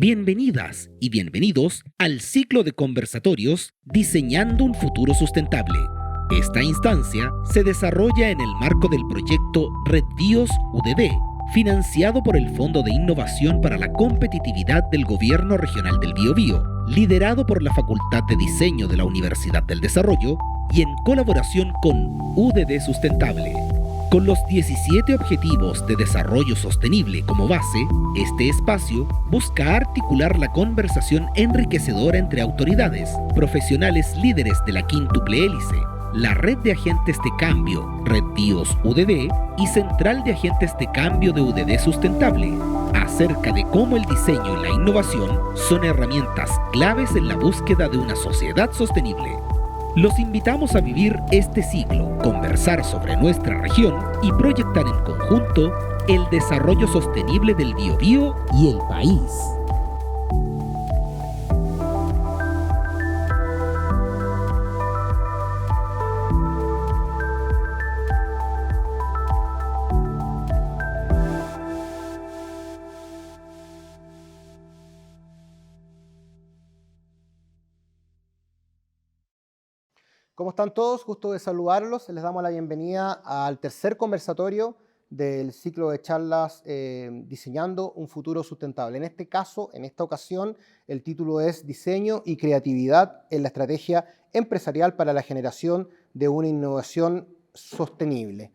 Bienvenidas y bienvenidos al ciclo de conversatorios Diseñando un futuro sustentable. Esta instancia se desarrolla en el marco del proyecto Red BIOS UDD, financiado por el Fondo de Innovación para la Competitividad del Gobierno Regional del Biobío, liderado por la Facultad de Diseño de la Universidad del Desarrollo y en colaboración con UDD Sustentable. Con los 17 Objetivos de Desarrollo Sostenible como base, este espacio busca articular la conversación enriquecedora entre autoridades, profesionales líderes de la quíntuple hélice, la Red de Agentes de Cambio, Red BIOS UDD y Central de Agentes de Cambio de UDD Sustentable, acerca de cómo el diseño y la innovación son herramientas claves en la búsqueda de una sociedad sostenible. Los invitamos a vivir este ciclo, conversar sobre nuestra región y proyectar en conjunto el desarrollo sostenible del Biobío y el país. ¿Cómo están todos? Gusto de saludarlos. Les damos la bienvenida al tercer conversatorio del ciclo de charlas Diseñando un futuro sustentable. En este caso, en esta ocasión, el título es Diseño y creatividad en la estrategia empresarial para la generación de una innovación sostenible.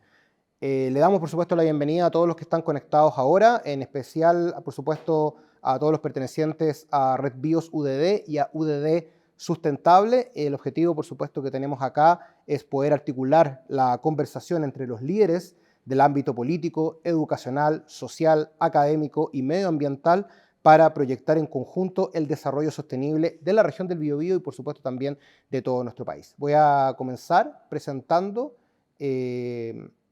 Le damos, por supuesto, la bienvenida a todos los que están conectados ahora, en especial, por supuesto, a todos los pertenecientes a Red BIOS UDD y a UDD Sustentable. El objetivo, por supuesto, que tenemos acá es poder articular la conversación entre los líderes del ámbito político, educacional, social, académico y medioambiental para proyectar en conjunto el desarrollo sostenible de la región del Biobío y, por supuesto, también de todo nuestro país. Voy a comenzar presentando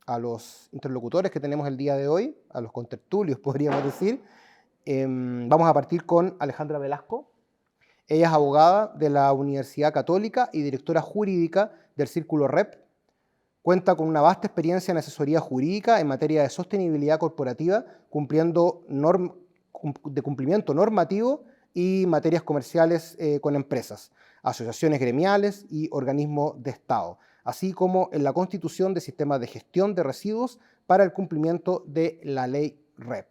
a los interlocutores que tenemos el día de hoy, a los contertulios, podríamos decir. Vamos a partir con Alejandra Velasco. Ella es abogada de la Universidad Católica y directora jurídica del Círculo REP. Cuenta con una vasta experiencia en asesoría jurídica en materia de sostenibilidad corporativa, cumplimiento normativo y materias comerciales con empresas, asociaciones gremiales y organismos de Estado, así como en la constitución de sistemas de gestión de residuos para el cumplimiento de la ley REP.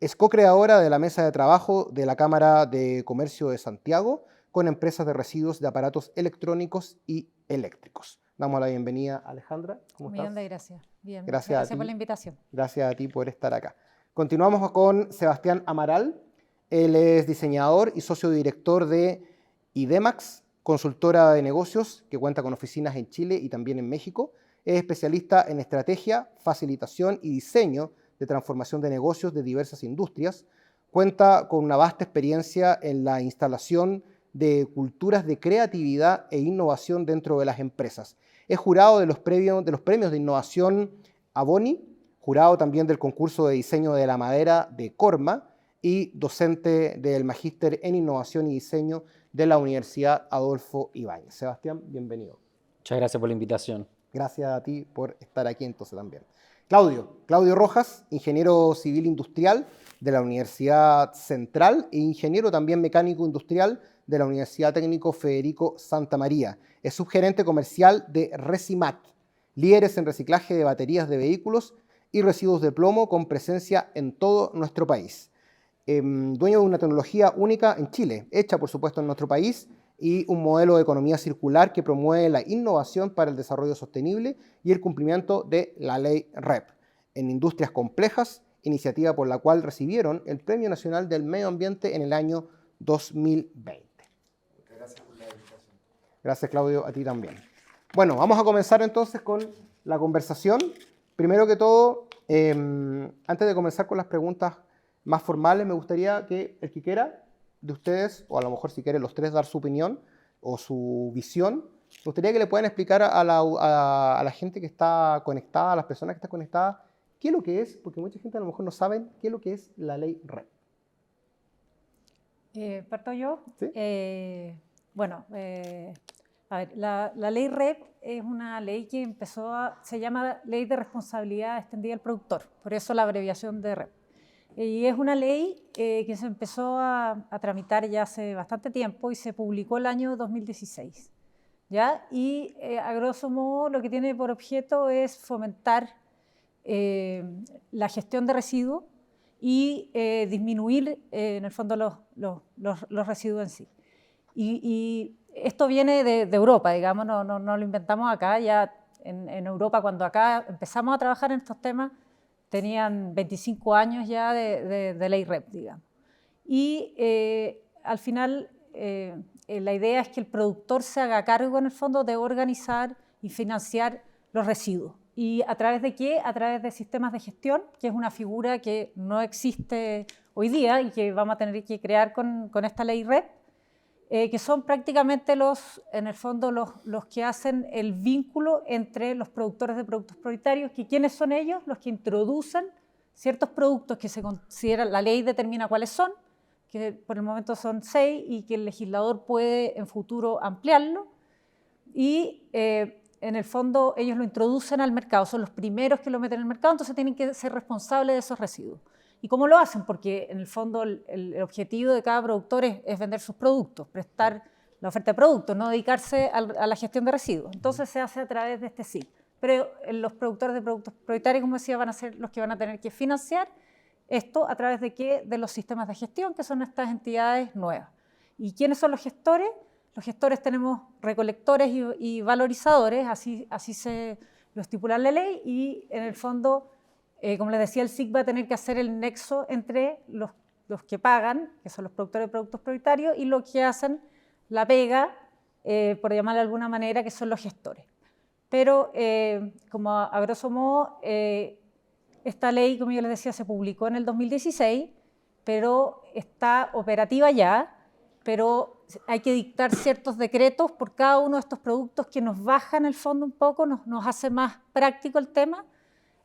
Es co-creadora de la mesa de trabajo de la Cámara de Comercio de Santiago con empresas de residuos de aparatos electrónicos y eléctricos. Damos la bienvenida a Alejandra. ¿Cómo estás? Millón de gracias. Bien, gracias por la invitación. Gracias a ti por estar acá. Continuamos con Sebastián Amaral. Él es diseñador y socio director de IDEMAX, consultora de negocios que cuenta con oficinas en Chile y también en México. Es especialista en estrategia, facilitación y diseño de transformación de negocios de diversas industrias. Cuenta con una vasta experiencia en la instalación de culturas de creatividad e innovación dentro de las empresas. Es jurado de los premios de innovación Aboni, jurado también del concurso de diseño de la madera de Corma y docente del Magíster en Innovación y Diseño de la Universidad Adolfo Ibáñez. Sebastián, bienvenido. Muchas gracias por la invitación. Gracias a ti por estar aquí entonces también. Claudio Rojas, ingeniero civil industrial de la Universidad Central e ingeniero también mecánico industrial de la Universidad Técnico Federico Santa María. Es subgerente comercial de Resimat, líderes en reciclaje de baterías de vehículos y residuos de plomo con presencia en todo nuestro país. Dueño de una tecnología única en Chile, hecha por supuesto en nuestro país, y un modelo de economía circular que promueve la innovación para el desarrollo sostenible y el cumplimiento de la ley REP en industrias complejas, iniciativa por la cual recibieron el Premio Nacional del Medio Ambiente en el año 2020. Muchas gracias por la invitación. Gracias, Claudio, a ti también. Bueno, vamos a comenzar entonces con la conversación. Primero que todo, antes de comenzar con las preguntas más formales, me gustaría que el que quiera de ustedes, o a lo mejor si quieren los tres dar su opinión o su visión, me gustaría que le puedan explicar a la gente que está conectada, a las personas que están conectadas, qué es lo que es, porque mucha gente a lo mejor no sabe qué es lo que es la ley REP. ¿Parto yo? ¿Sí? A ver, la ley REP es una ley que se llama Ley de Responsabilidad Extendida al Productor, por eso la abreviación de REP. Y es una ley que se empezó a tramitar ya hace bastante tiempo y se publicó el año 2016. ¿Ya? Y a grosso modo lo que tiene por objeto es fomentar la gestión de residuos y disminuir en el fondo los residuos en sí. Y esto viene de Europa, digamos, no lo inventamos acá. Ya en Europa, cuando acá empezamos a trabajar en estos temas, tenían 25 años ya de ley REP, digamos. Y al final la idea es que el productor se haga cargo en el fondo de organizar y financiar los residuos. ¿Y a través de qué? A través de sistemas de gestión, que es una figura que no existe hoy día y que vamos a tener que crear con esta ley REP, que son prácticamente en el fondo los que hacen el vínculo entre los productores de productos prioritarios, que ¿quiénes son ellos? Los que introducen ciertos productos que se consideran, la ley determina cuáles son, que por el momento son 6 y que el legislador puede en futuro ampliarlo, y en el fondo ellos lo introducen al mercado, son los primeros que lo meten en el mercado, entonces tienen que ser responsables de esos residuos. ¿Y cómo lo hacen? Porque en el fondo el objetivo de cada productor es vender sus productos, prestar la oferta de productos, no dedicarse a la gestión de residuos. Entonces se hace a través de este SIC. Pero los productores de productos prioritarios, como decía, van a ser los que van a tener que financiar esto a través de ¿qué? De los sistemas de gestión, que son estas entidades nuevas. ¿Y quiénes son los gestores? Los gestores tenemos recolectores y valorizadores, así se lo estipula la ley, y en el fondo, como les decía, el SIC va a tener que hacer el nexo entre los que pagan, que son los productores de productos prioritarios, y los que hacen la pega, por llamarlo de alguna manera, que son los gestores. Pero, como a grosso modo, esta ley, como yo les decía, se publicó en el 2016, pero está operativa ya, pero hay que dictar ciertos decretos por cada uno de estos productos que nos bajan el fondo un poco, nos hace más práctico el tema.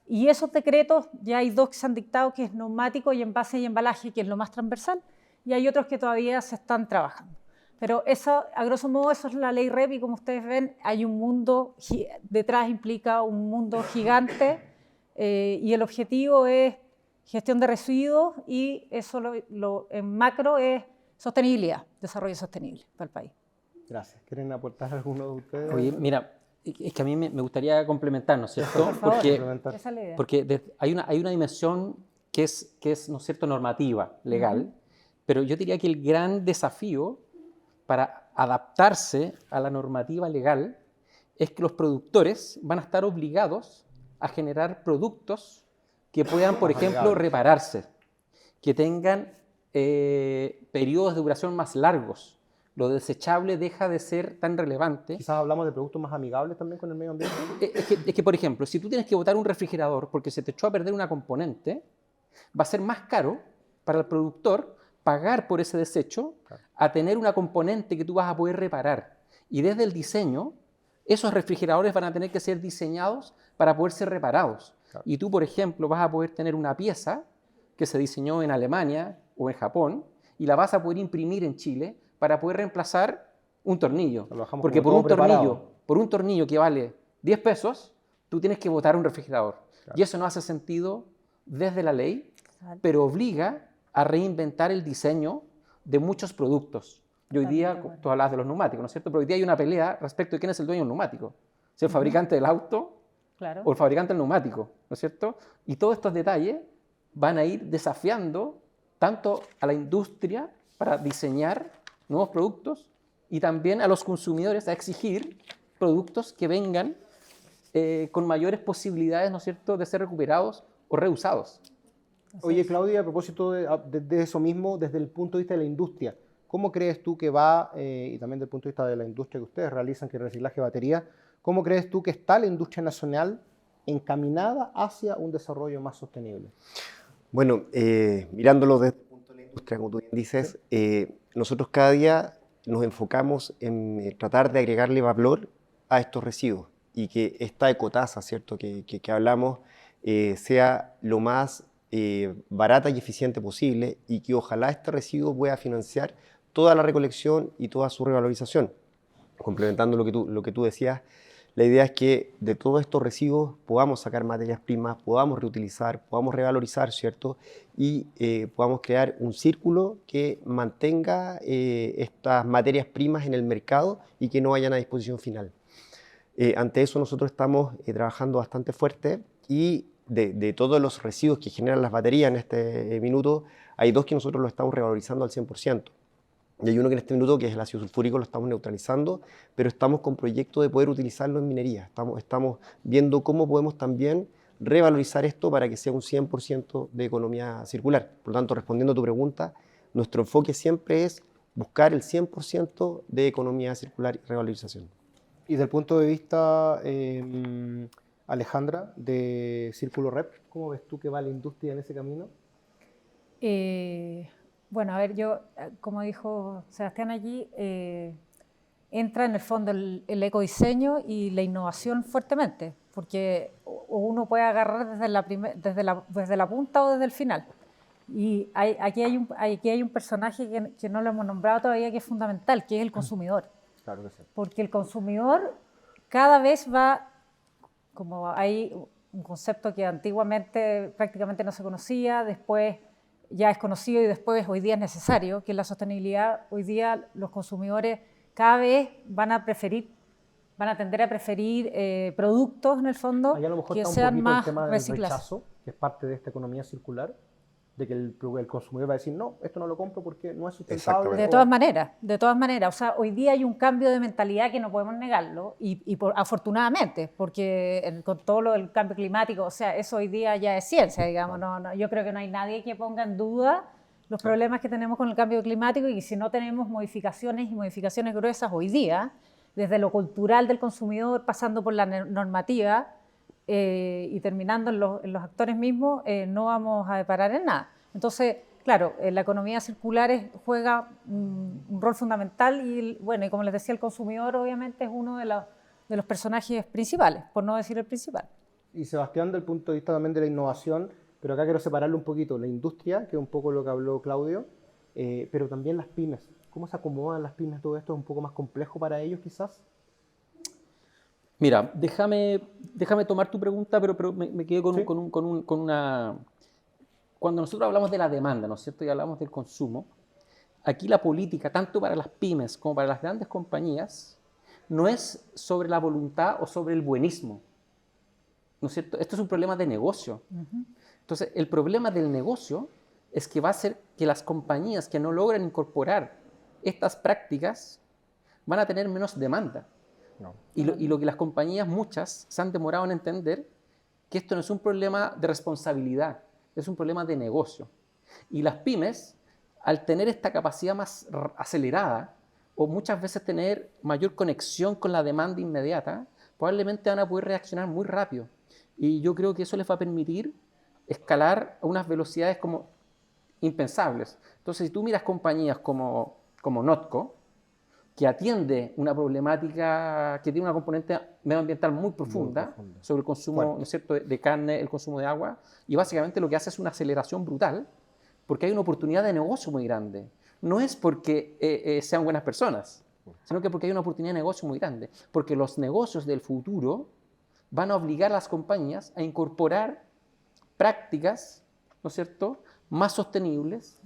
Y esos decretos, ya hay 2 que se han dictado, que es neumático y envase y embalaje, que es lo más transversal, y hay otros que todavía se están trabajando. Pero eso, a grosso modo, eso es la ley REP, y como ustedes ven, hay un mundo detrás, implica un mundo gigante, y el objetivo es gestión de residuos, y eso en macro es sostenibilidad, desarrollo sostenible para el país. Gracias. ¿Quieren aportar alguno de ustedes? Oye, mira, es que a mí me gustaría complementar, ¿no es cierto? Por favor, Complementar. esa es la idea. Porque hay una dimensión que es, ¿no es cierto?, normativa, legal, pero yo diría que el gran desafío para adaptarse a la normativa legal es que los productores van a estar obligados a generar productos que puedan, por ejemplo, repararse, que tengan periodos de duración más largos. Lo desechable deja de ser tan relevante. Quizás hablamos de productos más amigables también con el medio ambiente. Es que, por ejemplo, si tú tienes que botar un refrigerador porque se te echó a perder una componente, va a ser más caro para el productor pagar por ese desecho a tener una componente que tú vas a poder reparar. Y desde el diseño, esos refrigeradores van a tener que ser diseñados para poder ser reparados. Claro. Y tú, por ejemplo, vas a poder tener una pieza que se diseñó en Alemania o en Japón y la vas a poder imprimir en Chile para poder reemplazar un tornillo. Porque por un tornillo que vale 10 pesos, tú tienes que botar un refrigerador. Claro. Y eso no hace sentido desde la ley, pero obliga a reinventar el diseño de muchos productos. Y hoy día, tú hablabas de los neumáticos, ¿no es cierto? Pero hoy día hay una pelea respecto de quién es el dueño del neumático. Si el fabricante del auto o el fabricante del neumático, ¿no es cierto? Y todos estos detalles van a ir desafiando tanto a la industria para diseñar nuevos productos y también a los consumidores a exigir productos que vengan con mayores posibilidades, ¿no es cierto?, de ser recuperados o reusados. Oye, Claudia, a propósito de eso mismo, desde el punto de vista de la industria, ¿cómo crees tú que va, y también desde el punto de vista de la industria que ustedes realizan, que es reciclaje de batería, cómo crees tú que está la industria nacional encaminada hacia un desarrollo más sostenible? Bueno, mirándolo desde el punto de la industria, como tú bien dices, nosotros cada día nos enfocamos en tratar de agregarle valor a estos residuos y que esta ecotasa, ¿cierto?, que hablamos, sea lo más barata y eficiente posible y que ojalá este residuo pueda financiar toda la recolección y toda su revalorización. Complementando lo que tú decías, La idea es que de todos estos residuos podamos sacar materias primas, podamos reutilizar, podamos revalorizar, ¿cierto? Y podamos crear un círculo que mantenga estas materias primas en el mercado y que no vayan a disposición final. Ante eso nosotros estamos trabajando bastante fuerte y de todos los residuos que generan las baterías en este minuto, hay 2 que nosotros lo estamos revalorizando al 100%. Y hay uno que en este minuto, que es el ácido sulfúrico, lo estamos neutralizando, pero estamos con proyecto de poder utilizarlo en minería. Estamos viendo cómo podemos también revalorizar esto para que sea un 100% de economía circular. Por lo tanto, respondiendo a tu pregunta, nuestro enfoque siempre es buscar el 100% de economía circular y revalorización. Y desde el punto de vista, Alejandra, de Círculo Rep, ¿cómo ves tú que va la industria en ese camino? Bueno, a ver, yo, como dijo Sebastián allí, entra en el fondo el ecodiseño y la innovación fuertemente, porque uno puede agarrar desde la punta o desde el final. Y aquí hay un personaje que no lo hemos nombrado todavía, que es fundamental, que es el consumidor. Claro que sí. Porque el consumidor cada vez va, como hay un concepto que antiguamente prácticamente no se conocía, después ya es conocido y después hoy día es necesario, que es la sostenibilidad. Hoy día los consumidores cada vez van a tender a preferir productos en el fondo Ahí a lo mejor que está un sean poquito más el tema del reciclables. rechazo, que es parte de esta economía circular, de que el consumidor va a decir, no, esto no lo compro porque no es sustentable. De todas maneras, o sea, hoy día hay un cambio de mentalidad que no podemos negarlo, afortunadamente, porque con todo lo del cambio climático, o sea, eso hoy día ya es ciencia, digamos, yo creo que no hay nadie que ponga en duda los problemas que tenemos con el cambio climático, y si no tenemos modificaciones gruesas hoy día, desde lo cultural del consumidor, pasando por la normativa, y terminando en los actores mismos, no vamos a parar en nada. Entonces, claro, la economía circular juega un rol fundamental y, bueno, y como les decía, el consumidor obviamente es uno de los personajes principales, por no decir el principal. Y Sebastián, del punto de vista también de la innovación, pero acá quiero separarlo un poquito, la industria, que es un poco lo que habló Claudio, pero también las pymes. ¿Cómo se acomodan las pymes? Todo esto es un poco más complejo para ellos quizás. Mira, déjame tomar tu pregunta, pero me quedo con una... Cuando nosotros hablamos de la demanda, ¿no es cierto?, y hablamos del consumo, aquí la política, tanto para las pymes como para las grandes compañías, no es sobre la voluntad o sobre el buenismo, ¿no es cierto? Esto es un problema de negocio. Entonces, el problema del negocio es que va a ser que las compañías que no logran incorporar estas prácticas van a tener menos demanda. No. Y lo que las compañías, muchas, se han demorado en entender, que esto no es un problema de responsabilidad, es un problema de negocio. Y las pymes, al tener esta capacidad más acelerada, o muchas veces tener mayor conexión con la demanda inmediata, probablemente van a poder reaccionar muy rápido. Y yo creo que eso les va a permitir escalar a unas velocidades como impensables. Entonces, si tú miras compañías como Notco, que atiende una problemática que tiene una componente medioambiental muy profunda sobre el consumo, ¿no es cierto?, de carne, el consumo de agua, y básicamente lo que hace es una aceleración brutal, porque hay una oportunidad de negocio muy grande. No es porque sean buenas personas, sino que porque hay una oportunidad de negocio muy grande, porque los negocios del futuro van a obligar a las compañías a incorporar prácticas, ¿no es cierto?, más sostenibles,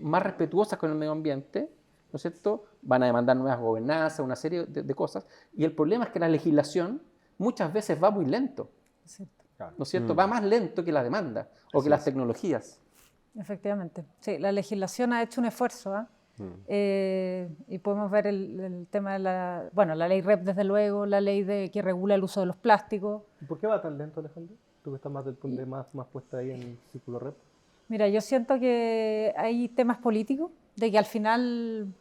más respetuosas con el medio ambiente, ¿no es cierto? Van a demandar nuevas gobernanzas, una serie de cosas. Y el problema es que la legislación muchas veces va muy lento, ¿no es cierto? Va más lento que la demanda o que las tecnologías. Efectivamente. Sí, la legislación ha hecho un esfuerzo, y podemos ver el tema de la ley REP, desde luego, la ley que regula el uso de los plásticos. ¿Y por qué va tan lento, Alejandro? Tú que estás más puesta ahí en el Círculo REP. Mira, yo siento que hay temas políticos, de que al final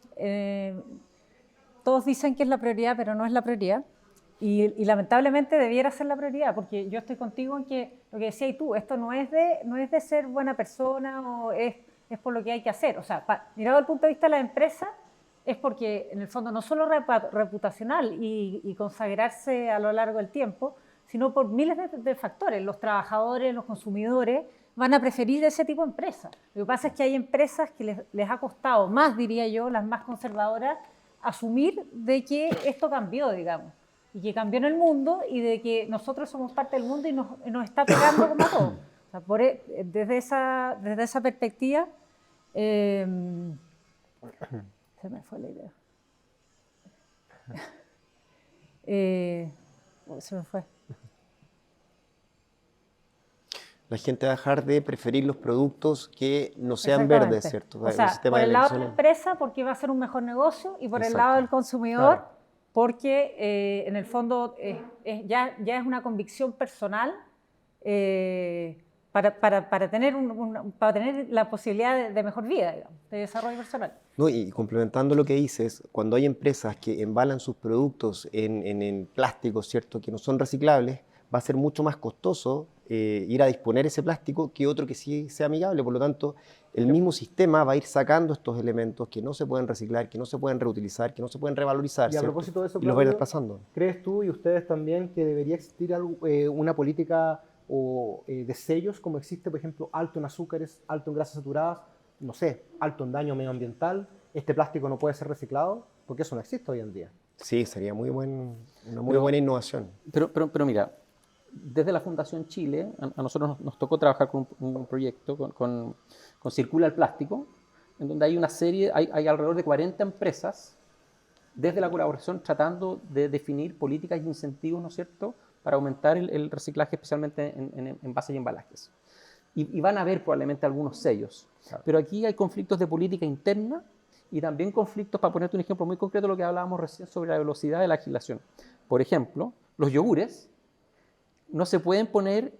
todos dicen que es la prioridad, pero no es la prioridad. Y lamentablemente debiera ser la prioridad, porque yo estoy contigo en que lo que decías tú, esto no es de ser buena persona o es por lo que hay que hacer. O sea, mirado desde el punto de vista de la empresa, es porque en el fondo no solo reputacional y consagrarse a lo largo del tiempo, sino por miles de factores. Los trabajadores, los consumidores van a preferir ese tipo de empresas. Lo que pasa es que hay empresas que les ha costado más, diría yo, las más conservadoras, asumir de que esto cambió, digamos. y que cambió en el mundo y de que nosotros somos parte del mundo y nos está pegando como a todos. O sea, desde esa perspectiva, se me fue la idea. Se me fue. La gente va a dejar de preferir los productos que no sean Exactamente. verdes, ¿cierto? O sea, por el lado de la empresa, porque va a ser un mejor negocio, y por el lado del consumidor, Claro. porque en el fondo ya es una convicción personal para tener la posibilidad de mejor vida, digamos, de desarrollo personal. No, y complementando lo que dices, cuando hay empresas que embalan sus productos en plásticos, ¿cierto?, que no son reciclables, va a ser mucho más costoso ir a disponer ese plástico que otro que sí sea amigable. Por lo tanto, el mismo sistema va a ir sacando estos elementos que no se pueden reciclar, que no se pueden reutilizar, que no se pueden revalorizar, Y a ¿cierto? propósito de eso, Y los va a ir Claudio, pasando. ¿crees tú y ustedes también que debería existir una política de sellos como existe, por ejemplo, alto en azúcares, alto en grasas saturadas, no sé, alto en daño medioambiental, este plástico no puede ser reciclado? Porque eso no existe hoy en día. Sí, sería una muy buena innovación. Pero mira, desde la Fundación Chile, a nosotros nos tocó trabajar con un proyecto con Circula el Plástico, en donde hay una serie, hay alrededor de 40 empresas, desde la colaboración, tratando de definir políticas y incentivos, ¿no es cierto?, para aumentar el reciclaje, especialmente en envases y embalajes. Y van a haber probablemente algunos sellos. Claro. Pero aquí hay conflictos de política interna y también conflictos, para ponerte un ejemplo muy concreto, lo que hablábamos recién sobre la velocidad de la legislación. Por ejemplo, los yogures no se pueden poner,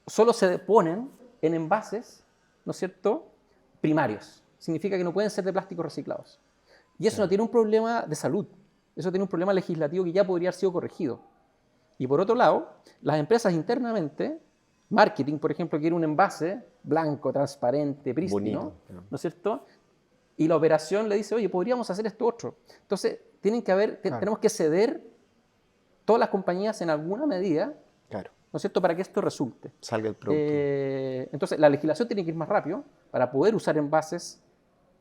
solo se ponen en envases, ¿no es cierto?, primarios. Significa que no pueden ser de plásticos reciclados. Y eso no tiene un problema de salud, eso tiene un problema legislativo que ya podría haber sido corregido. Y por otro lado, las empresas internamente, marketing, por ejemplo, quiere un envase blanco, transparente, prístino, Bonito, ¿no es cierto? Y la operación le dice, oye, podríamos hacer esto otro. Entonces, tenemos que ceder todas las compañías en alguna medida, Claro, ¿no es cierto?, para que esto resulte. salga el producto. Entonces, la legislación tiene que ir más rápido para poder usar envases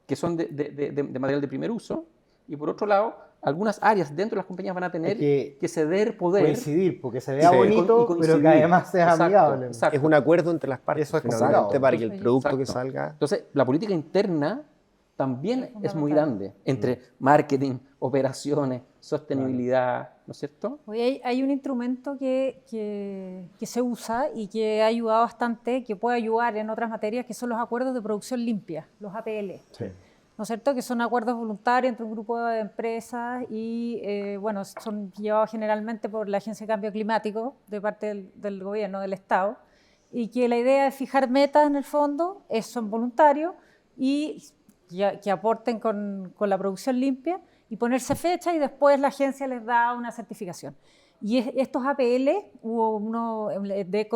que son de material de primer uso, y por otro lado, algunas áreas dentro de las compañías van a tener que ceder poder. Coincidir, porque se vea Sí. bonito, Y coincidir. pero que además sea Exacto, amigable. exacto. Es un acuerdo entre las partes, Eso es finalmente, complicado. para que el producto que Exacto. salga... Entonces, la política interna también es muy fundamental. grande, entre marketing, operaciones, sostenibilidad, ¿no es cierto? Hoy hay un instrumento que se usa y que ha ayudado bastante, que puede ayudar en otras materias, que son los acuerdos de producción limpia, los APL. Sí. ¿No es cierto? Que son acuerdos voluntarios entre un grupo de empresas y, bueno, son llevados generalmente por la Agencia de Cambio Climático de parte del gobierno, del Estado, y que la idea es fijar metas en el fondo, son voluntarios y que aporten con la producción limpia y ponerse fecha y después la agencia les da una certificación. Y estos APL, hubo uno de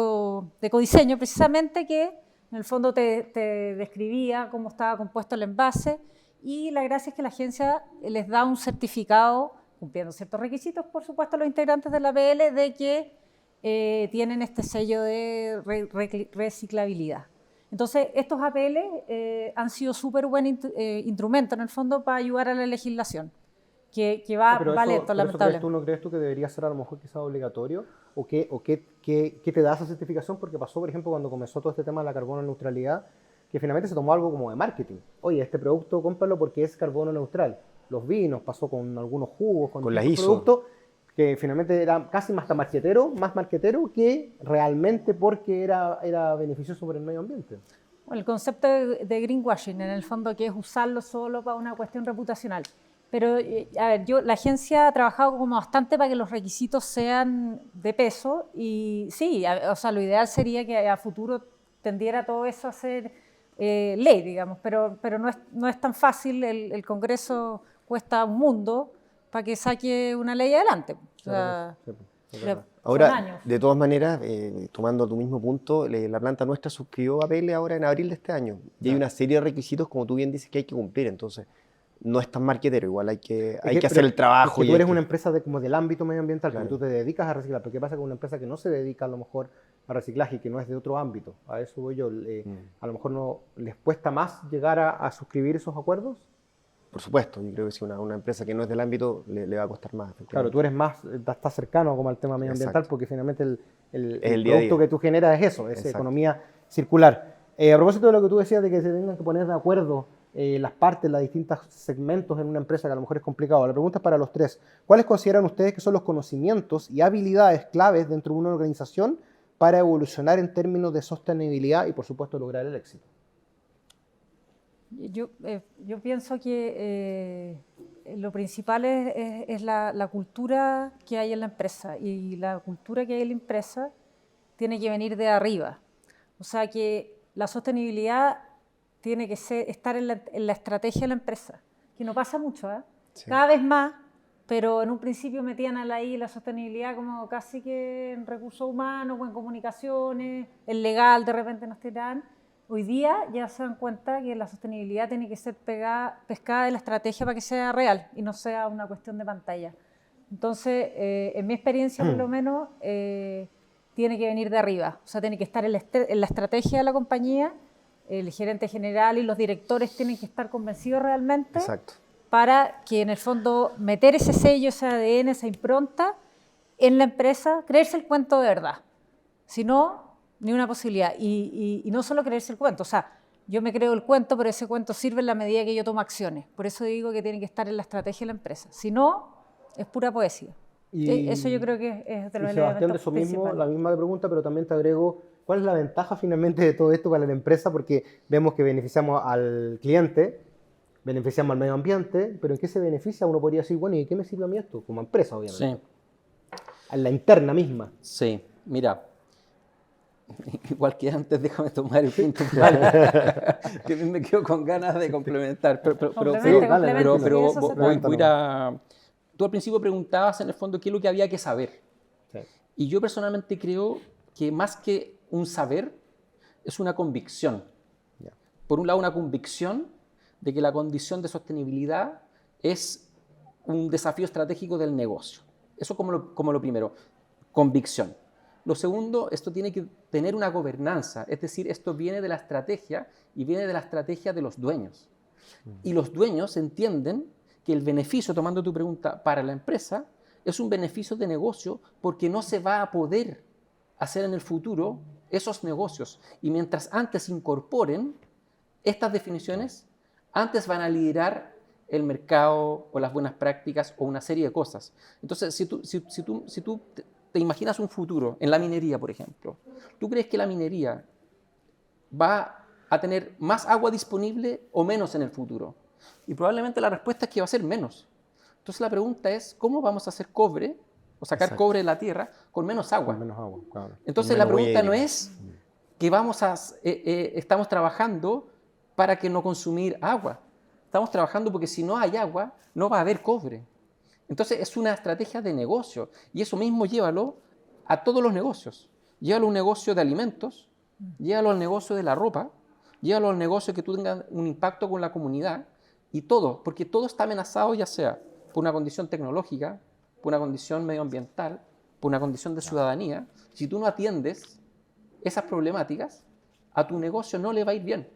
ecodiseño precisamente que en el fondo te describía cómo estaba compuesto el envase, y la gracia es que la agencia les da un certificado, cumpliendo ciertos requisitos, por supuesto, a los integrantes de la APL, de que tienen este sello de reciclabilidad. Entonces, estos APL han sido súper buen instrumento, en el fondo, para ayudar a la legislación, que va lento, lamentablemente. ¿No crees tú que debería ser a lo mejor quizás obligatorio? ¿O qué te da esa certificación? Porque pasó, por ejemplo, cuando comenzó todo este tema de la carbono neutralidad, que finalmente se tomó algo como de marketing. Oye, este producto cómpralo porque es carbono neutral. Los vinos, pasó con algunos jugos, con las distintos ISO. productos que finalmente era casi más marquetero que realmente porque era beneficioso para el medio ambiente. El concepto de greenwashing, en el fondo, que es usarlo solo para una cuestión reputacional. Pero, a ver, la agencia ha trabajado como bastante para que los requisitos sean de peso y sí, o sea, lo ideal sería que a futuro tendiera todo eso a ser ley, digamos, pero no es tan fácil. El Congreso cuesta un mundo para que saque una ley adelante. O sea, son Ahora, años. de todas maneras, tomando tu mismo punto, la planta nuestra suscribió APL ahora en abril de este año. Y hay una serie de requisitos, como tú bien dices, que hay que cumplir. Entonces, no es tan marquetero, igual hay que hacer el trabajo. Es que tú eres una empresa como del ámbito medioambiental, Claro. que tú te dedicas a reciclar. Pero ¿qué pasa con una empresa que no se dedica a lo mejor a reciclaje y que no es de otro ámbito? A eso voy yo. A lo mejor no les cuesta más llegar a suscribir esos acuerdos. Por supuesto, yo creo que si una empresa que no es del ámbito le va a costar más. Claro, tú eres más, estás cercano como al tema medioambiental, Exacto. porque finalmente el El día a producto día. que tú generas es eso, es Exacto. economía circular. A propósito de lo que tú decías de que se tengan que poner de acuerdo las partes, los distintos segmentos en una empresa, que a lo mejor es complicado. La pregunta es para los tres. ¿Cuáles consideran ustedes que son los conocimientos y habilidades claves dentro de una organización para evolucionar en términos de sostenibilidad y, por supuesto, lograr el éxito? Yo pienso que lo principal es la cultura que hay en la empresa, y la cultura que hay en la empresa tiene que venir de arriba. O sea que la sostenibilidad tiene que estar en la estrategia de la empresa, que no pasa mucho, ¿eh? Sí. Cada vez más, pero en un principio metían ahí la sostenibilidad como casi que en recursos humanos o en comunicaciones, en legal de repente nos tiraban. Hoy día ya se dan cuenta que la sostenibilidad tiene que ser pescada de la estrategia para que sea real y no sea una cuestión de pantalla. Entonces, en mi experiencia por lo menos, tiene que venir de arriba, o sea, tiene que estar en la estrategia de la compañía, el gerente general y los directores tienen que estar convencidos realmente. Exacto. Para que en el fondo meter ese sello, ese ADN, esa impronta en la empresa, creerse el cuento de verdad. Si no, ni una posibilidad. Y no solo creerse el cuento, o sea, yo me creo el cuento, pero ese cuento sirve en la medida que yo tomo acciones. Por eso digo que tiene que estar en la estrategia de la empresa. Si no, es pura poesía. Eso yo creo que es de los Sebastián, de elementos eso mismo, principales. la misma pregunta, pero también te agrego, ¿cuál es la ventaja finalmente de todo esto para la empresa? Porque vemos que beneficiamos al cliente, beneficiamos al medio ambiente, pero ¿en qué se beneficia? Uno podría decir, bueno, ¿y qué me sirve a mí esto? Como empresa, obviamente. Sí. A la interna misma. Sí, mira, igual que antes, déjame tomar el punto final, que me quedo con ganas de complementar. Pero voy a ir a... Tú al principio preguntabas en el fondo qué es lo que había que saber. Sí. Y yo personalmente creo que más que un saber, es una convicción. Ya. Por un lado, una convicción de que la condición de sostenibilidad es un desafío estratégico del negocio. Eso como lo primero, convicción. Lo segundo, esto tiene que tener una gobernanza, es decir, esto viene de la estrategia y viene de la estrategia de los dueños. Y los dueños entienden que el beneficio, tomando tu pregunta, para la empresa, es un beneficio de negocio porque no se va a poder hacer en el futuro esos negocios. Y mientras antes incorporen estas definiciones, antes van a liderar el mercado o las buenas prácticas o una serie de cosas. Entonces, si tú te imaginas un futuro en la minería, por ejemplo, ¿tú crees que la minería va a tener más agua disponible o menos en el futuro? Y probablemente la respuesta es que va a ser menos. Entonces la pregunta es, ¿cómo vamos a hacer cobre o sacar Exacto. cobre de la tierra con menos agua? Con menos agua, claro. Entonces Con la menos pregunta huella no hídrica. es que estamos trabajando para que no consumir agua. Estamos trabajando porque si no hay agua, no va a haber cobre. Entonces es una estrategia de negocio. Y eso mismo llévalo a todos los negocios. Llévalo a un negocio de alimentos, llévalo al negocio de la ropa, llévalo al negocio que tú tengas un impacto con la comunidad y todo, porque todo está amenazado ya sea por una condición tecnológica, por una condición medioambiental, por una condición de ciudadanía. Si tú no atiendes esas problemáticas, a tu negocio no le va a ir bien.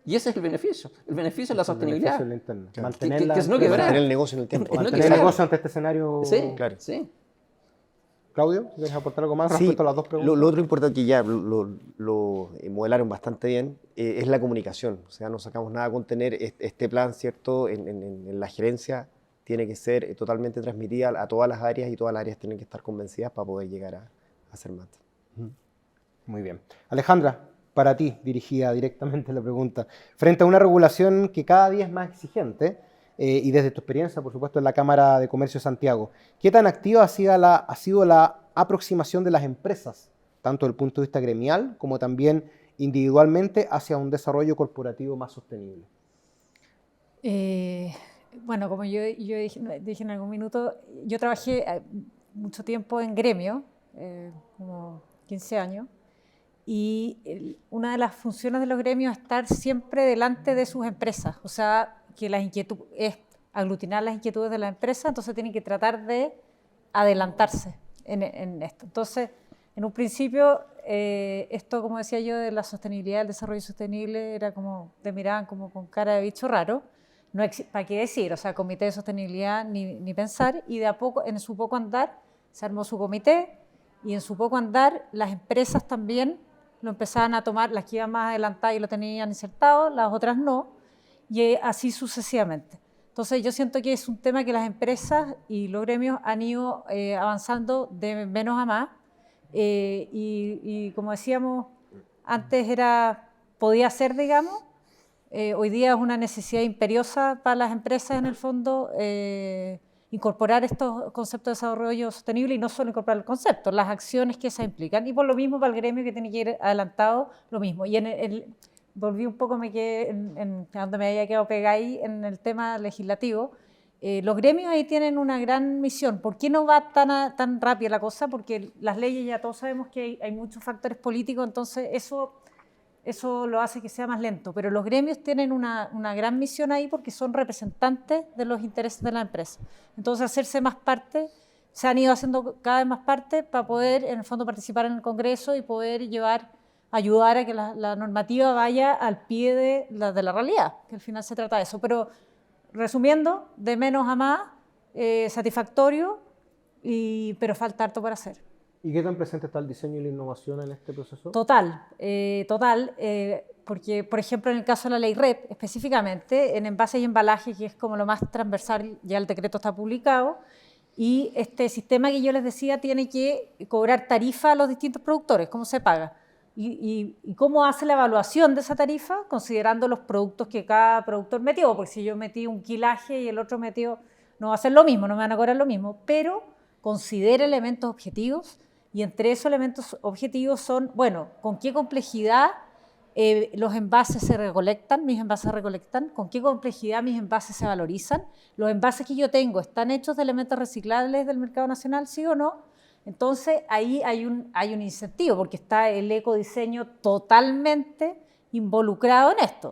Y ese es el beneficio. El beneficio es la sostenibilidad. Mantener Que es no quebrar. Mantener el negocio en el tiempo. No Mantener el quebrar. negocio ante este escenario. Sí, Claro. sí. Claudio, ¿quieres aportar algo más Sí, respecto a las dos preguntas? lo otro importante que ya lo modelaron bastante bien es la comunicación. O sea, no sacamos nada con tener este plan, ¿cierto? En la gerencia tiene que ser totalmente transmitida a todas las áreas y todas las áreas tienen que estar convencidas para poder llegar a hacer más. Muy bien. Alejandra, para ti, dirigida directamente la pregunta. Frente a una regulación que cada día es más exigente, y desde tu experiencia, por supuesto, en la Cámara de Comercio de Santiago, ¿qué tan activa ha sido la aproximación de las empresas, tanto desde el punto de vista gremial como también individualmente, hacia un desarrollo corporativo más sostenible? Bueno, como yo dije en algún minuto, yo trabajé mucho tiempo en gremio, como 15 años, y una de las funciones de los gremios es estar siempre delante de sus empresas, o sea, que es aglutinar las inquietudes de la empresa, entonces tienen que tratar de adelantarse en esto. Entonces, en un principio, esto, como decía yo, de la sostenibilidad, el desarrollo sostenible, era como, te miraban como con cara de bicho raro. No ¿para qué decir? O sea, comité de sostenibilidad ni pensar, y de a poco, en su poco andar, se armó su comité, y en su poco andar las empresas también lo empezaban a tomar, las que iban más adelantadas y lo tenían insertado, las otras no, y así sucesivamente. Entonces yo siento que es un tema que las empresas y los gremios han ido avanzando de menos a más, y como decíamos, antes podía ser, digamos, hoy día es una necesidad imperiosa para las empresas en el fondo incorporar estos conceptos de desarrollo sostenible, y no solo incorporar el concepto, las acciones que se implican, y por lo mismo para el gremio que tiene que ir adelantado, lo mismo. Y volví un poco, me quedé donde me había quedado pegada ahí en el tema legislativo. Los gremios ahí tienen una gran misión. ¿Por qué no va tan rápida la cosa? Porque las leyes ya todos sabemos que hay muchos factores políticos, entonces eso lo hace que sea más lento. Pero los gremios tienen una gran misión ahí porque son representantes de los intereses de la empresa. Entonces, hacerse más parte, se han ido haciendo cada vez más parte para poder, en el fondo, participar en el Congreso y poder ayudar a que la normativa vaya al pie de la realidad, que al final se trata de eso. Pero, resumiendo, de menos a más, satisfactorio, pero falta harto por hacer. ¿Y qué tan presente está el diseño y la innovación en este proceso? Total, porque, por ejemplo, en el caso de la ley REP, específicamente, en envases y embalaje, que es como lo más transversal, ya el decreto está publicado, y este sistema que yo les decía tiene que cobrar tarifa a los distintos productores, ¿cómo se paga? Y cómo hace la evaluación de esa tarifa, considerando los productos que cada productor metió, porque si yo metí un quilaje y el otro metió, no va a ser lo mismo, no me van a cobrar lo mismo, pero considera elementos objetivos, y entre esos elementos objetivos son, bueno, con qué complejidad los envases se recolectan, mis envases se recolectan, con qué complejidad mis envases se valorizan, los envases que yo tengo, ¿están hechos de elementos reciclables del mercado nacional, sí o no? Entonces, ahí hay un incentivo, porque está el ecodiseño totalmente involucrado en esto.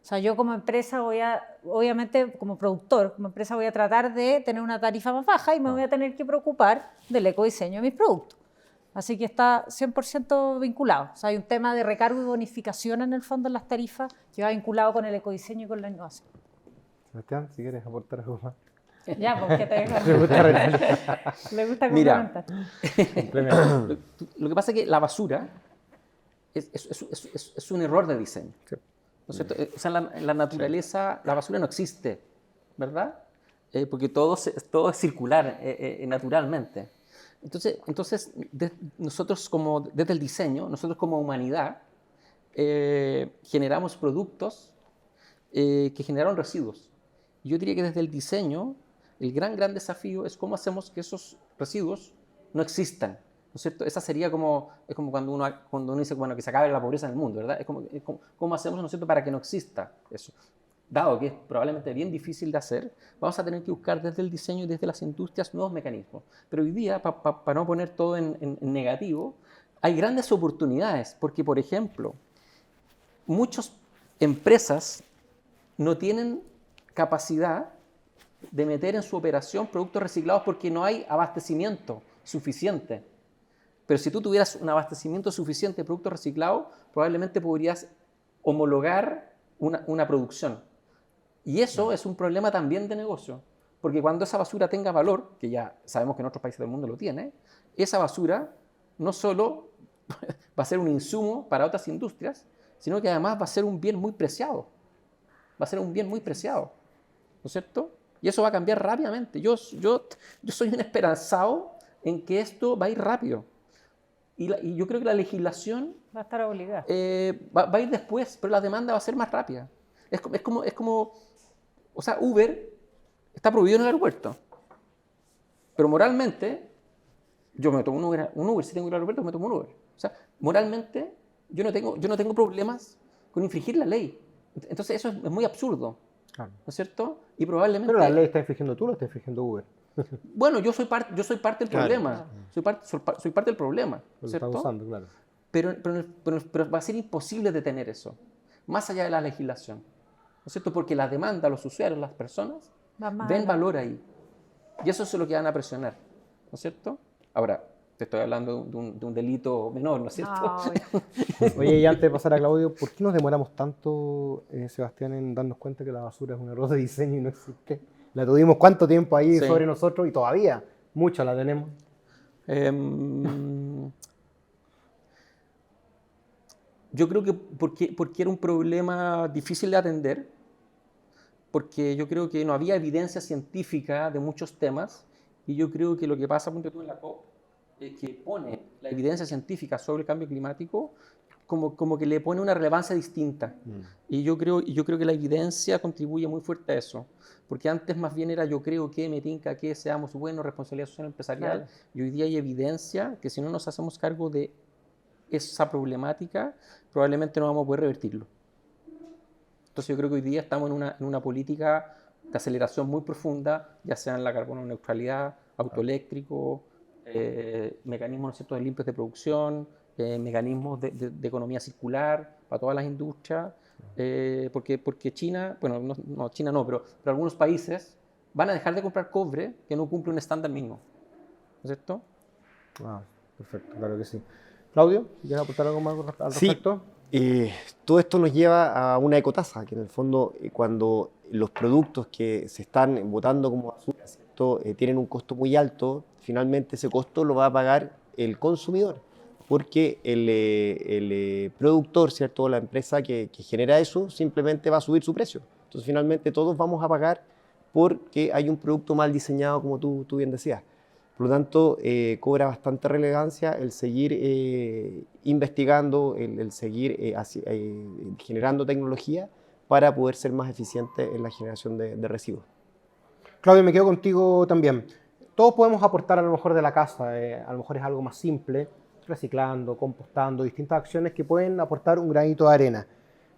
O sea, yo como empresa obviamente como productor, como empresa voy a tratar de tener una tarifa más baja y me voy a tener que preocupar del ecodiseño de mis productos. Así que está 100% vinculado. O sea, hay un tema de recargo y bonificación en el fondo en las tarifas que va vinculado con el ecodiseño y con la innovación. Sebastián, si quieres aportar algo más. Ya, porque te dejo. Le gusta complementar. Mira, lo que pasa es que la basura es un error de diseño. Sí. ¿No es cierto? O sea, en la naturaleza la basura no existe, ¿verdad? Porque todo es circular naturalmente. Entonces nosotros desde el diseño, nosotros como humanidad, generamos productos que generaron residuos. Yo diría que desde el diseño, el gran desafío es cómo hacemos que esos residuos no existan, ¿no es cierto? Esa sería es como cuando uno dice, bueno, que se acabe la pobreza en el mundo, ¿verdad? Es como cómo hacemos, ¿no es cierto?, para que no exista eso. Dado que es probablemente bien difícil de hacer, vamos a tener que buscar desde el diseño y desde las industrias nuevos mecanismos. Pero hoy día, para no poner todo en negativo, hay grandes oportunidades, porque, por ejemplo, muchas empresas no tienen capacidad de meter en su operación productos reciclados porque no hay abastecimiento suficiente. Pero si tú tuvieras un abastecimiento suficiente de productos reciclados, probablemente podrías homologar una producción. Y eso es un problema también de negocio, porque cuando esa basura tenga valor, que ya sabemos que en otros países del mundo lo tiene, esa basura no solo va a ser un insumo para otras industrias, sino que además va a ser un bien muy preciado. Va a ser un bien muy preciado, ¿no es cierto? Y eso va a cambiar rápidamente. Yo soy un esperanzado en que esto va a ir rápido. Y yo creo que la legislación va a estar obligada. Va a ir después, pero la demanda va a ser más rápida. Es como, o sea, Uber está prohibido en el aeropuerto. Pero moralmente, yo me tomo un Uber, si tengo que ir al aeropuerto, me tomo un Uber. O sea, moralmente, yo no tengo problemas con infringir la ley. Entonces eso es muy absurdo, claro, ¿no es cierto? Y probablemente... Pero la ley está infringiendo tú, lo está infringiendo Uber. Bueno, yo soy parte del problema. Claro. Soy parte del problema, ¿no es cierto? Está usando, claro. Pero va a ser imposible detener eso, más allá de la legislación, ¿no es cierto? Porque la demanda, los usuarios, las personas, ven valor ahí. Y eso es lo que van a presionar, ¿no es cierto? Ahora, Te estoy hablando de un delito menor, ¿no es cierto? Ah, Oye, y antes de pasar a Claudio, ¿por qué nos demoramos tanto, Sebastián, en darnos cuenta que la basura es un error de diseño y no existe? La tuvimos cuánto tiempo ahí Sí. sobre nosotros y todavía mucha la tenemos. Yo creo que porque era un problema difícil de atender, porque yo creo que no había evidencia científica de muchos temas, y yo creo que lo que pasa, ponte tú, en la COP, es que pone la evidencia científica sobre el cambio climático como que le pone una relevancia distinta. Y yo creo que la evidencia contribuye muy fuerte a eso, porque antes más bien era yo creo que, me tinca que, seamos buenos, responsabilidad social empresarial, Claro. y hoy día hay evidencia que si no nos hacemos cargo de esa problemática, probablemente no vamos a poder revertirlo. Entonces yo creo que hoy día estamos en una política de aceleración muy profunda, ya sea en la carbono neutralidad, autoeléctrico, mecanismos, ¿no es cierto?, de limpios de producción, mecanismos de economía circular para todas las industrias, porque China, bueno, no China no, pero algunos países van a dejar de comprar cobre que no cumple un estándar mínimo, ¿no es cierto? Ah, perfecto, claro que sí. Claudio, si quieres aportar algo más al Sí. respecto. Todo esto nos lleva a una ecotasa, que en el fondo cuando los productos que se están botando como basura, ¿cierto? Tienen un costo muy alto, finalmente ese costo lo va a pagar el consumidor, porque el productor, ¿cierto? La empresa que genera eso simplemente va a subir su precio. Entonces finalmente todos vamos a pagar porque hay un producto mal diseñado, como tú bien decías. Por lo tanto, cobra bastante relevancia el seguir investigando, el seguir generando tecnología para poder ser más eficiente en la generación de residuos. Claudio, me quedo contigo también. Todos podemos aportar a lo mejor de la casa, a lo mejor es algo más simple, reciclando, compostando, distintas acciones que pueden aportar un granito de arena.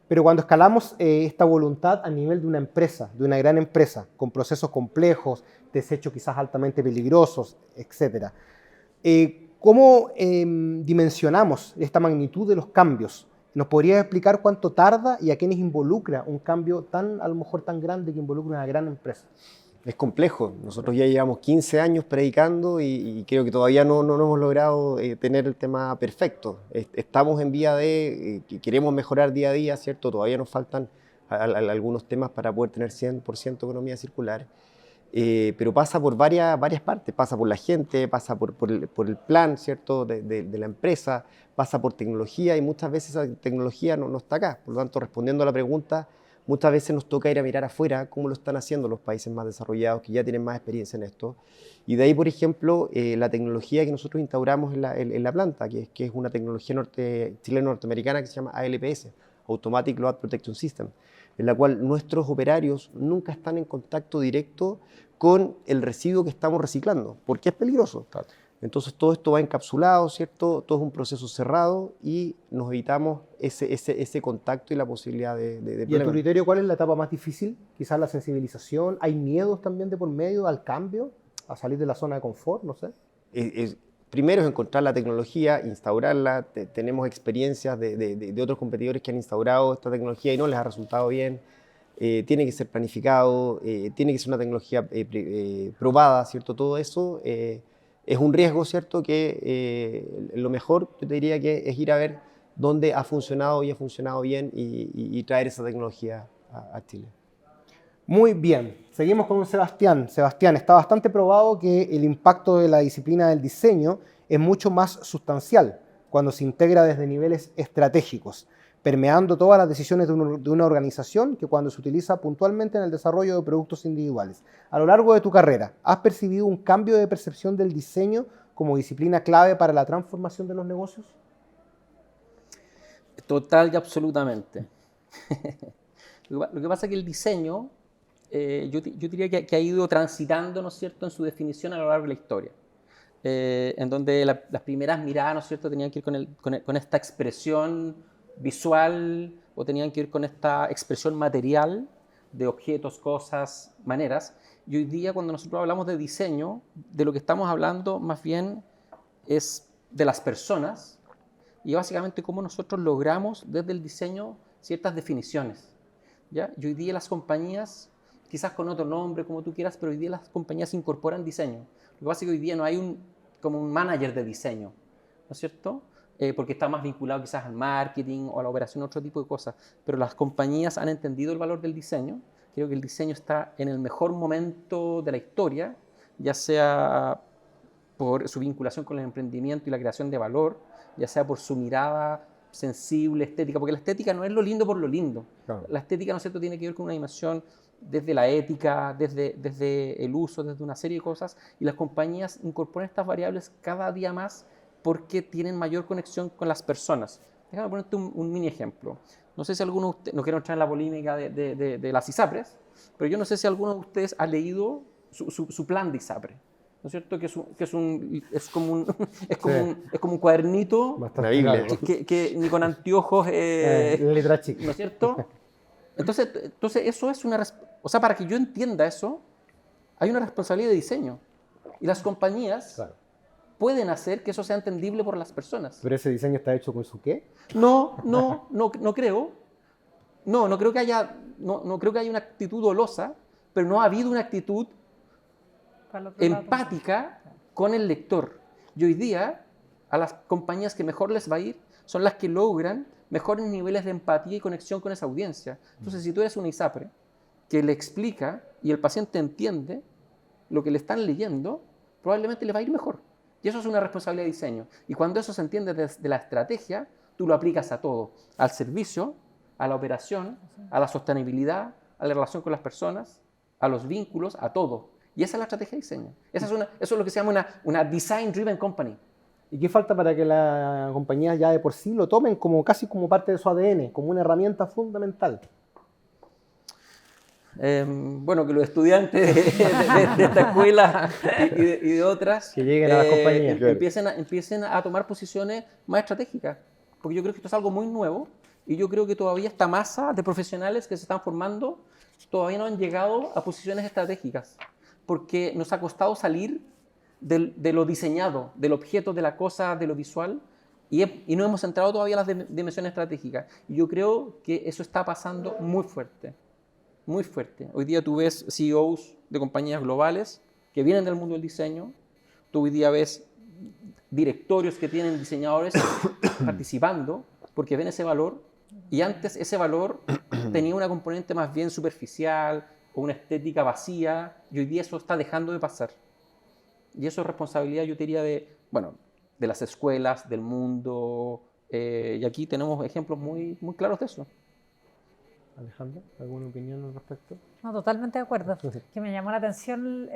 Pero cuando escalamos esta voluntad a nivel de una empresa, de una gran empresa, con procesos complejos, desechos quizás altamente peligrosos, etc., ¿cómo dimensionamos esta magnitud de los cambios? ¿Nos podrías explicar cuánto tarda y a quiénes involucra un cambio tan, a lo mejor tan grande que involucra una gran empresa? Es complejo. Nosotros ya llevamos 15 años predicando y creo que todavía no hemos logrado tener el tema perfecto. Estamos en vía de, queremos mejorar día a día, ¿cierto? Todavía nos faltan algunos temas para poder tener 100% economía circular. Pero pasa por varias partes, pasa por la gente, pasa por el plan, ¿cierto? de la empresa, pasa por tecnología y muchas veces esa tecnología no está acá. Por lo tanto, respondiendo a la pregunta, muchas veces nos toca ir a mirar afuera cómo lo están haciendo los países más desarrollados que ya tienen más experiencia en esto. Y de ahí, por ejemplo, la tecnología que nosotros instauramos en la planta, que es una tecnología chileno-norteamericana que se llama ALPS, Automatic Load Protection System, en la cual nuestros operarios nunca están en contacto directo con el residuo que estamos reciclando, porque es peligroso. Entonces todo esto va encapsulado, ¿cierto? Todo es un proceso cerrado y nos evitamos ese contacto y la posibilidad de ¿Y a tu problemas. criterio cuál es la etapa más difícil? Quizás la sensibilización. ¿Hay miedos también de por medio al cambio? ¿A salir de la zona de confort? No sé. Primero es encontrar la tecnología, instaurarla. Tenemos experiencias de otros competidores que han instaurado esta tecnología y no les ha resultado bien. Tiene que ser planificado, tiene que ser una tecnología probada, ¿cierto? Todo eso es un riesgo, ¿cierto? Que lo mejor, yo te diría que es ir a ver dónde ha funcionado y ha funcionado bien y traer esa tecnología a Chile. Muy bien, seguimos con Sebastián. Sebastián, está bastante probado que el impacto de la disciplina del diseño es mucho más sustancial cuando se integra desde niveles estratégicos, permeando todas las decisiones de una organización que cuando se utiliza puntualmente en el desarrollo de productos individuales. A lo largo de tu carrera, ¿has percibido un cambio de percepción del diseño como disciplina clave para la transformación de los negocios? Total y absolutamente. Lo que pasa es que el diseño, yo diría que ha ido transitando, ¿no es cierto?, en su definición a lo largo de la historia. En donde las primeras miradas, ¿no es cierto?, tenían que ir con esta expresión visual o tenían que ir con esta expresión material de objetos, cosas, maneras. Y hoy día cuando nosotros hablamos de diseño, de lo que estamos hablando más bien es de las personas y básicamente cómo nosotros logramos desde el diseño ciertas definiciones, ¿ya? Y hoy día las compañías, quizás con otro nombre, como tú quieras, pero hoy día las compañías incorporan diseño. Lo que pasa es que hoy día no hay como un manager de diseño, ¿no es cierto? Porque está más vinculado quizás al marketing o a la operación, otro tipo de cosas. Pero las compañías han entendido el valor del diseño. Creo que el diseño está en el mejor momento de la historia, ya sea por su vinculación con el emprendimiento y la creación de valor, ya sea por su mirada sensible, estética, porque la estética no es lo lindo por lo lindo. Claro. La estética, ¿no es cierto?, tiene que ver con una dimensión desde la ética, desde el uso, desde una serie de cosas, y las compañías incorporan estas variables cada día más porque tienen mayor conexión con las personas. Déjame ponerte un mini ejemplo. No sé si alguno de ustedes, no quiero entrar en la polémica de las ISAPRES, pero yo no sé si alguno de ustedes ha leído su plan de ISAPRE. ¿No es cierto? Es como un cuadernito Bastante Biblia. largo. que ni con anteojos, Letra chica. ¿no es cierto? Entonces eso es o sea, para que yo entienda eso, hay una responsabilidad de diseño. Y las compañías Claro. pueden hacer que eso sea entendible por las personas. ¿Pero ese diseño está hecho con su qué? No creo. No creo que haya una actitud dolosa, pero no ha habido una actitud Para el otro lado empática con el lector. Y hoy día, a las compañías que mejor les va a ir son las que logran mejores niveles de empatía y conexión con esa audiencia. Entonces, si tú eres una ISAPRE que le explica y el paciente entiende lo que le están leyendo, probablemente le va a ir mejor. Y eso es una responsabilidad de diseño. Y cuando eso se entiende desde la estrategia, tú lo aplicas a todo, al servicio, a la operación, a la sostenibilidad, a la relación con las personas, a los vínculos, a todo. Y esa es la estrategia de diseño. Eso es lo que se llama una design-driven company. ¿Y qué falta para que las compañías ya de por sí lo tomen como casi como parte de su ADN, como una herramienta fundamental? Bueno, que los estudiantes de esta escuela y de otras Que lleguen a las compañías. empiecen a tomar posiciones más estratégicas. Porque yo creo que esto es algo muy nuevo y yo creo que todavía esta masa de profesionales que se están formando todavía no han llegado a posiciones estratégicas. Porque nos ha costado salir de lo diseñado, del objeto, de la cosa, de lo visual, y no hemos entrado todavía a las dimensiones estratégicas. Y yo creo que eso está pasando muy fuerte, muy fuerte. Hoy día tú ves CEOs de compañías globales que vienen del mundo del diseño, tú hoy día ves directorios que tienen diseñadores participando porque ven ese valor, y antes ese valor tenía una componente más bien superficial o una estética vacía, y hoy día eso está dejando de pasar. Y eso es responsabilidad, yo diría, de las escuelas, del mundo, y aquí tenemos ejemplos muy, muy claros de eso. Alejandra, ¿alguna opinión al respecto? No, totalmente de acuerdo. Que me llamó la atención,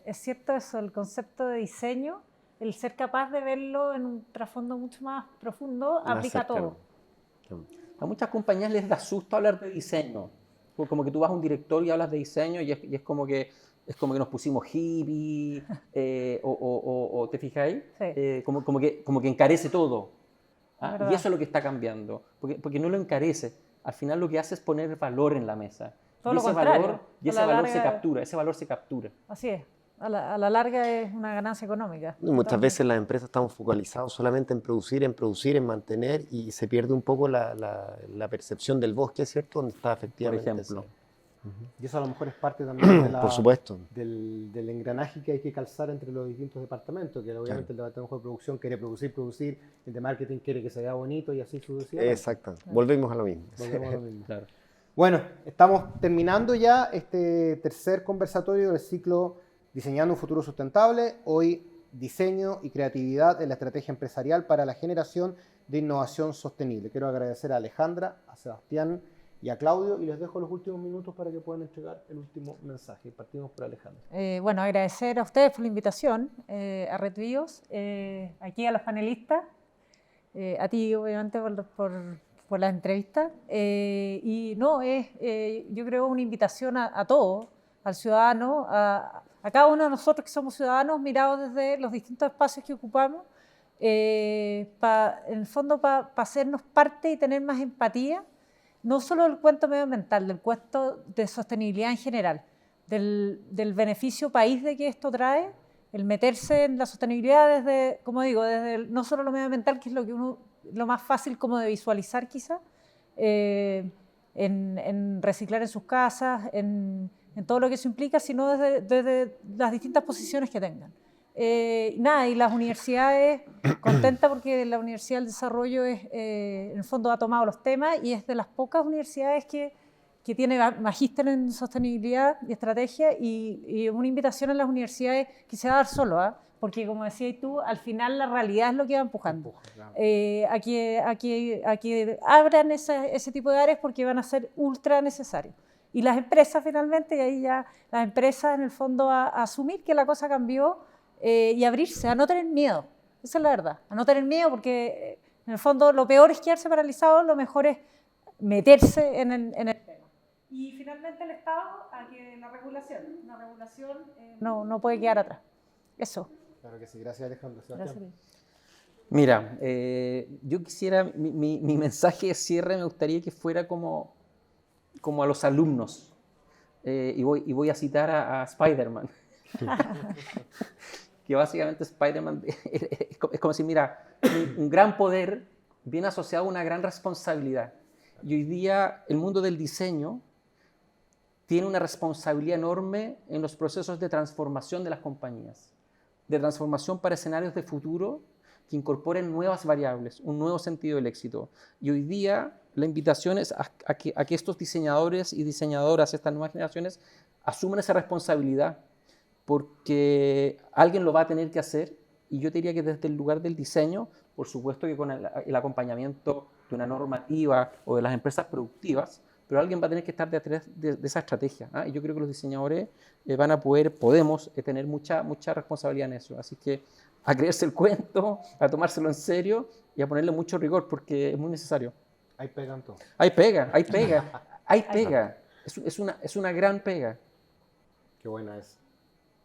es cierto eso, el concepto de diseño, el ser capaz de verlo en un trasfondo mucho más profundo, aplica a todo. A muchas compañías les da susto hablar de diseño. Como que tú vas a un directorio y hablas de diseño y es como que nos pusimos hippie, o ¿te fijáis? Sí. Como que encarece todo. ¿Ah? Verdad. Y eso es lo que está cambiando, porque no lo encarece. Al final lo que hace es poner valor en la mesa. Todo Y lo ese contrario. valor, A la larga- ese valor se captura. Así es. A la larga es una ganancia económica. Y muchas Totalmente. veces las empresas estamos focalizados solamente en producir, en mantener, y se pierde un poco la percepción del bosque, ¿cierto? Donde está Por efectivamente. ejemplo. Y eso a lo mejor es parte también de Por supuesto. del engranaje que hay que calzar entre los distintos departamentos, que obviamente el departamento de producción quiere producir, el de marketing quiere que se vea bonito y así sucesivamente. Exacto. Volvemos a lo mismo. Volvemos a lo mismo. Claro. Bueno, estamos terminando ya este tercer conversatorio del ciclo Diseñando un futuro sustentable. Hoy, diseño y creatividad en la estrategia empresarial para la generación de innovación sostenible. Quiero agradecer a Alejandra, a Sebastián y a Claudio, y les dejo los últimos minutos para que puedan entregar el último mensaje. Partimos por Alejandra. Bueno, agradecer a ustedes por la invitación, a Red Bios, aquí a los panelistas, a ti obviamente por la entrevista. Y no, yo creo una invitación a todos, al ciudadano, a cada uno de nosotros que somos ciudadanos, mirados desde los distintos espacios que ocupamos, en el fondo para hacernos parte y tener más empatía, no solo del cuento medioambiental, del cuento de sostenibilidad en general, del beneficio país de que esto trae, el meterse en la sostenibilidad desde, como digo, desde no solo lo medioambiental, que es lo más fácil como de visualizar quizá, en reciclar en sus casas, en todo lo que eso implica, sino desde las distintas posiciones que tengan. Nada, y las universidades, contenta porque la Universidad del Desarrollo en el fondo ha tomado los temas y es de las pocas universidades que tiene magíster en sostenibilidad y estrategia y una invitación a las universidades que se va a dar solo, porque como decías tú, al final la realidad es lo que va empujando. A que abran ese tipo de áreas porque van a ser ultra necesarios. Y las empresas finalmente, y ahí ya las empresas en el fondo a asumir que la cosa cambió y abrirse, a no tener miedo. Esa es la verdad, a no tener miedo porque en el fondo lo peor es quedarse paralizado, lo mejor es meterse en el tema. Y finalmente el Estado a que la regulación no puede quedar atrás. Eso. Claro que sí, gracias Alejandro. Gracias. Mira, yo quisiera, mi mensaje de cierre me gustaría que fuera como a los alumnos. Y voy a citar a Spider-Man. Que básicamente Spider-Man es como decir, mira, un gran poder viene asociado a una gran responsabilidad. Y hoy día el mundo del diseño tiene una responsabilidad enorme en los procesos de transformación de las compañías, de transformación para escenarios de futuro que incorporen nuevas variables, un nuevo sentido del éxito. Y hoy día la invitación es a que estos diseñadores y diseñadoras, estas nuevas generaciones, asuman esa responsabilidad, porque alguien lo va a tener que hacer, y yo te diría que desde el lugar del diseño, por supuesto que con el acompañamiento de una normativa o de las empresas productivas, pero alguien va a tener que estar detrás de esa estrategia. Y yo creo que los diseñadores podemos tener mucha responsabilidad en eso. Así que a creerse el cuento, a tomárselo en serio y a ponerle mucho rigor, porque es muy necesario. Hay pega en todo. Hay pega. Es una gran pega. Qué buena es.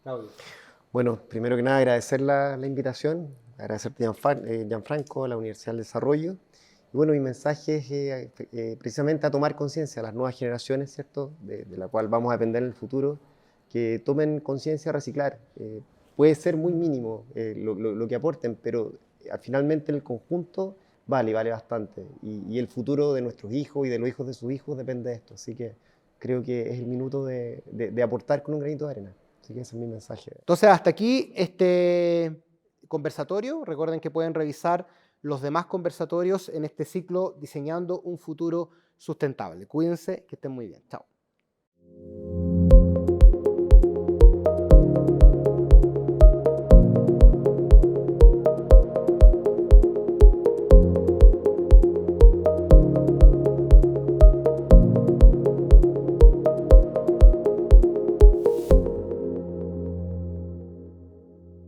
Claudio. Bueno, primero que nada agradecer la invitación, agradecerte Gianfranco, a la Universidad del Desarrollo. Y bueno, mi mensaje es precisamente a tomar conciencia a las nuevas generaciones, ¿cierto? De la cual vamos a depender en el futuro, que tomen conciencia a reciclar. Puede ser muy mínimo lo que aporten, pero finalmente en el conjunto vale bastante. Y el futuro de nuestros hijos y de los hijos de sus hijos depende de esto. Así que creo que es el minuto de aportar con un granito de arena. Así que ese es mi mensaje. Entonces, hasta aquí este conversatorio. Recuerden que pueden revisar los demás conversatorios en este ciclo Diseñando un futuro sustentable. Cuídense, que estén muy bien. Chao.